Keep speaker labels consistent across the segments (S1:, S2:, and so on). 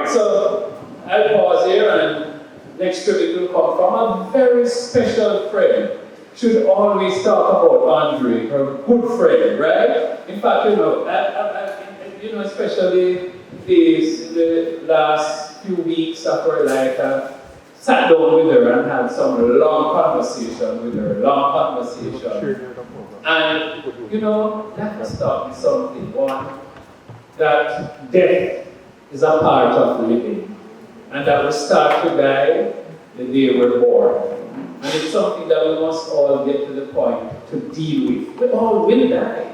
S1: Alright, so I'll pause here and next tribute will come from a very special friend. Should always talk about Andre, her good friend, right? In fact, especially the last few weeks of her life, I sat down with her and had some long conversation with her, And, that was taught me something. One, that death is a part of living, and that we start to die the day we're born. And it's something that we must all get to the point to deal with. We all will die.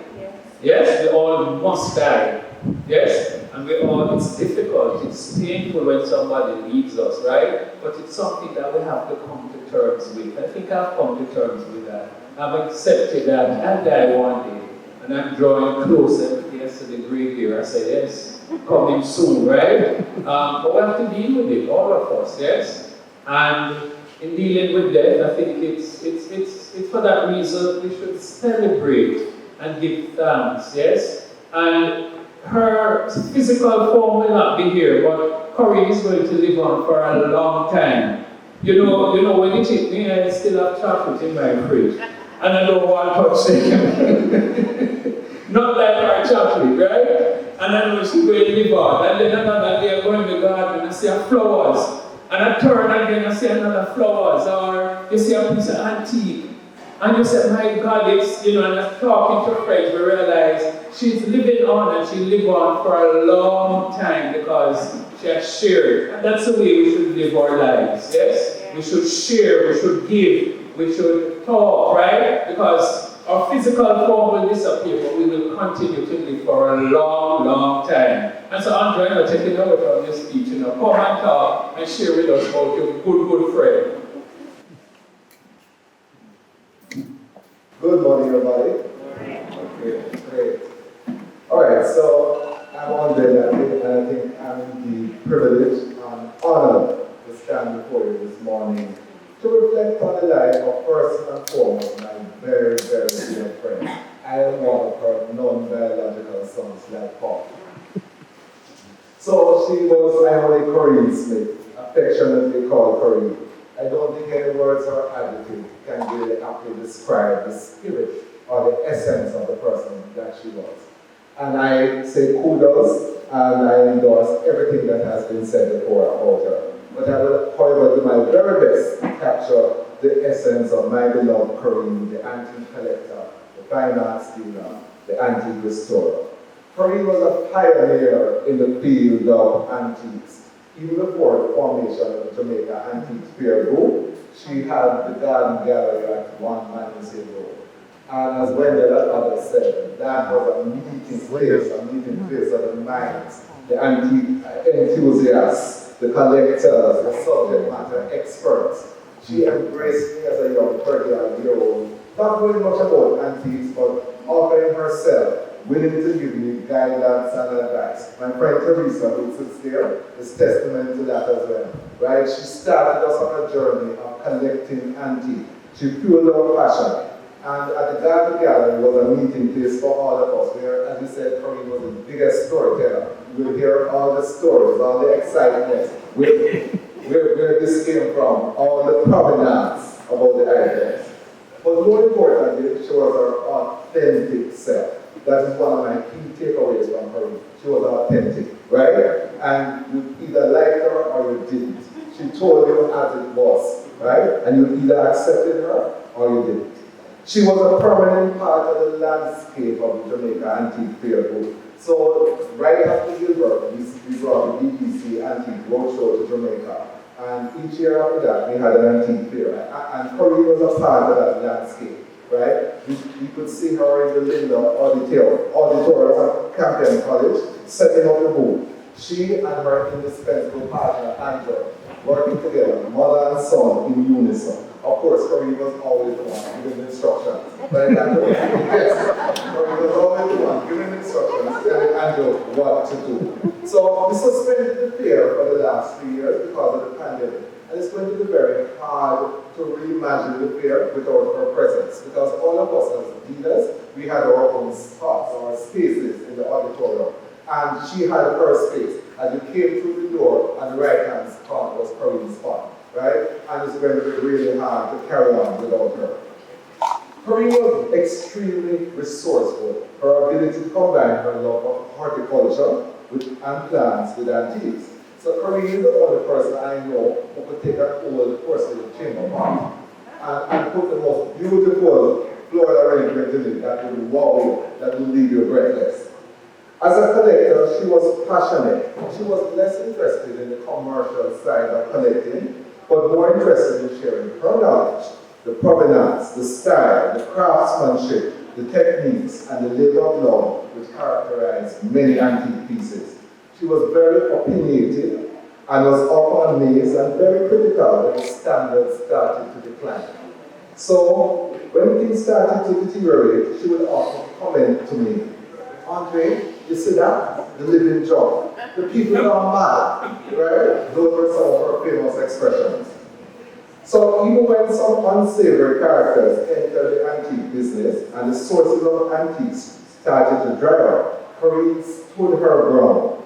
S1: Yes, we all must die. Yes, and it's difficult, it's painful when somebody leaves us, right? But it's something that we have to come to terms with. I think I've come to terms with that. I've accepted that I'll die one day. And I'm drawing closer to the grave here. I say, yes, coming soon, right? But we have to deal with it, all of us, yes? And in dealing with death, I think it's for that reason we should celebrate and give thanks, yes? And her physical form will not be here, but Corine is going to live on for a long time. You know, when it hit me, I still have chocolate in my fridge. And I don't want to touch it. Not like our chocolate, right? And I know she's going to live on. And then another day I go in the garden and I see flowers. And I turn again and see another flowers. Or you see a piece of antique. And you say, my God, it's, and I'm talking to friends, we realize she's living on and she lived on for a long time because she has shared. And that's the way we should live our lives, yes? We should share, we should give, we should talk, right? Because our physical form will disappear, but we will continue to live for a long, long time. And so, Andre, taking over from your speech, come and talk and share with us about your good friend.
S2: Good morning, everybody. Okay, great. All right, so I'm Andre Latty, and I think I'm indeed privileged and honored to stand before you this morning to reflect on the life of, first and foremost, my very, very dear friend. I am one of her non-biological sons, like Paul. So she was my only Corine Smith, affectionately called Corine. I don't think any words or adjective can really aptly describe the spirit or the essence of the person that she was. And I say kudos and I endorse everything that has been said before about her. But I will, however, do my very best to capture the essence of my beloved Corine, the antique collector, the fine arts dealer, the antique restorer. Corine was a pioneer in the field of antiques. Even before the formation of the Jamaica Antique Fair Group, she had the Garden Gallery at 1 Manning Road. And as Wendell and others said, that was a meeting place of the minds, the antique enthusiasts, the collectors, the subject matter experts. She embraced me as a young 30-year-old, not knowing much about antiques, but offering herself, willing to give me guidance and advice. My friend Teresa, who sits there, is testament to that as well. Right? She started us on a journey of collecting antiques. She fueled our passion. And at the Garden Gallery was a meeting place for all of us, where, as you said, Corine was the biggest storyteller. We'll hear all the stories, all the excitement, where this came from, all the provenance about the items. But more importantly, she was her authentic self. That is one of my key takeaways from her. She was authentic, right? And you either liked her or you didn't. She told you as it was, right? And you either accepted her or you didn't. She was a permanent part of the landscape of the Jamaica Antique Fair Group. So right after Gilbert, we brought the BBC Antique Roadshow to Jamaica. And each year after that, we had an antique fair. And Corine was a part of that landscape. Right? We could see her in the Linda auditorium at Campion College, setting up the booth. She and her indispensable partner, Andrew, working together, mother and son in unison. Of course, Corine was always the one giving instructions. But yes, Corine was always the one giving instructions, telling Andrew what to do. So we suspended the fair for the last 3 years because of the pandemic. And it's going to be very hard to reimagine the fair without her presence, because all of us as dealers, we had our own spots, our spaces in the auditorium, and she had her space. as you came through the door, on the right-hand spot was Corine's spot, right? And it's going to be really hard to carry on without her. Corine was extremely resourceful. Her ability to combine her love of horticulture and plants with antiques. So Corine is the only person I know who could take an old porcelain chamber pot and put the most beautiful floral arrangement in it that will wow you, that will leave you breathless. As a collector, she was passionate. She was less interested in the commercial side of collecting, but more interested in sharing her knowledge, the provenance, the style, the craftsmanship, the techniques, and the labor of love which characterized many antique pieces. She was very opinionated and was often amazed and very critical when the standards started to decline. So, when things started to deteriorate, she would often comment to me, "Andre, you see that? The living job. The people are mad," right? Those were some of her famous expressions. So even when some unsavory characters entered the antique business and the sources of antiques started to dry up, Corine stood her ground.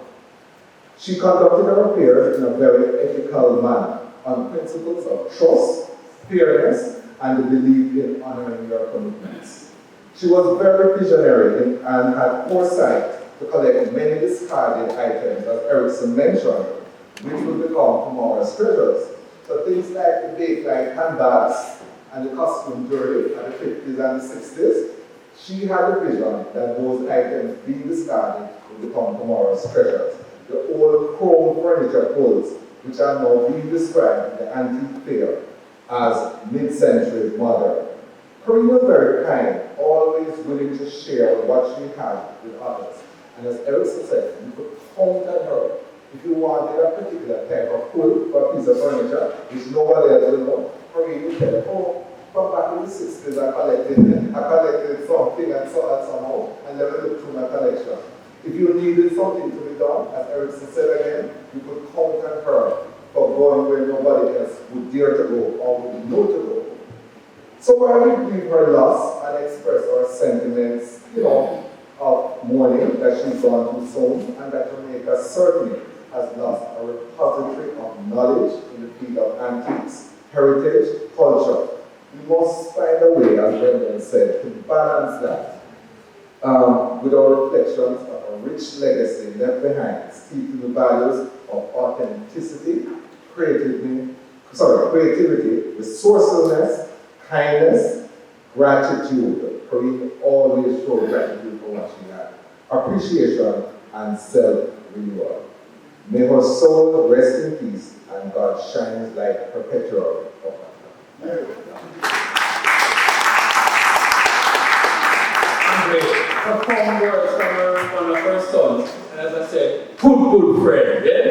S2: She conducted her affairs in a very ethical manner, on principles of trust, fairness, and the belief in honoring your commitments. She was very visionary and had foresight to collect many discarded items, as Erickson mentioned, which will become tomorrow's treasures. So things like the Bakelite handbags and the costume jewelry of the 50s and the 60s, she had a vision that those items being discarded will become tomorrow's treasures. The old chrome furniture pulls, which are now being described in the antique fair as mid-century modern. Corine was very kind, always willing to share what she had with others. And as Erickson said, you could count on her. If you wanted a particular type of pull for a piece of furniture, which nobody else will know, Corine would tell, "Oh, from back in the 60s I collected something and saw it somehow, and let me look through my collection." If you needed something to be done, as Erickson said again, you could count on her for going where nobody else would dare to go or would know to go. So while we grieve her loss and express our sentiments, of mourning that she's gone too soon, and that Jamaica certainly has lost a repository of knowledge in the field of antiques, heritage, culture, we must find a way, as Brendan said, to balance that with our reflections of a rich legacy left behind, steeped in the values of authenticity, creativity, resourcefulness, kindness, gratitude. Corine always showed gratitude for what she had, appreciation, and self-renewal. May her soul rest in peace, and God shine his light perpetually upon her.
S1: Profound words from one of her sons, and as I said, good friend, yeah?